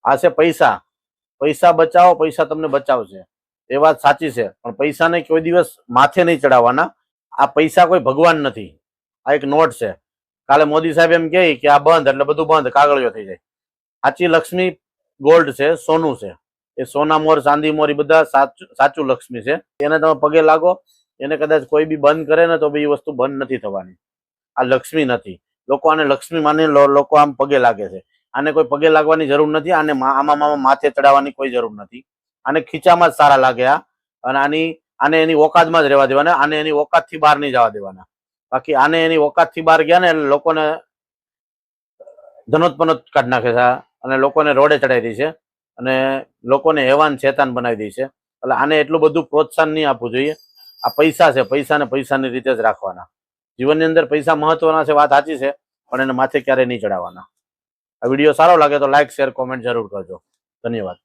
આ છે પૈસા. પૈસા બચાવો, પૈસા તમને બચાવશે. એ વાત સાચી છે, પણ પૈસાને કોઈ દિવસ માથે નહીં ચડાવવાના. આ પૈસા કોઈ ભગવાન નથી, આ એક નોટ છે. કાલે મોદી સાહેબ એમ કહે કે આ બંધ એટલે બધું બંધ, કાગળિયો થઈ જાય. સાચી લક્ષ્મી ગોલ્ડ છે, સોનું છે. એ સોના મોર, ચાંદી મોર, એ બધા સાચું લક્ષ્મી છે. એને તમે પગે લાગો, એને કદાચ કોઈ બી બંધ કરે ને તો બી એ વસ્તુ બંધ નથી થવાની. આ લક્ષ્મી નથી. લોકો આને લક્ષ્મી માની લોકો આમ પગે લાગે છે. આને કોઈ પગે લાગવાની જરૂર નથી. આને આમાં માથે ચડાવવાની કોઈ જરૂર નથી. આને ખીચામાં જ સારા લાગે આ. અને આને એની ઓકાતમાં જ રહેવા દેવાના. આને એની ઓકાતથી બહાર નહીં જવા દેવાના. બાકી આને એની ઓકાતથી બહાર ગયા ને એટલે લોકોને ધનોત્પનોત કાઢી નાખે છે અને લોકોને રોડે ચડાવી દે છે અને લોકોને હેવાન શેતાન બનાવી દે છે. એટલે આને એટલું બધું પ્રોત્સાહન નહીં આપવું જોઈએ. આ પૈસા છે, પૈસાને પૈસાની રીતે જ રાખવાના. જીવનની અંદર પૈસા મહત્વના છે, વાત સાચી છે, પણ એને માથે ક્યારેય નહીં ચડાવવાના. આ વિડીયો સારો લાગે તો લાઈક, શેર, કોમેન્ટ જરૂર કરજો. ધન્યવાદ.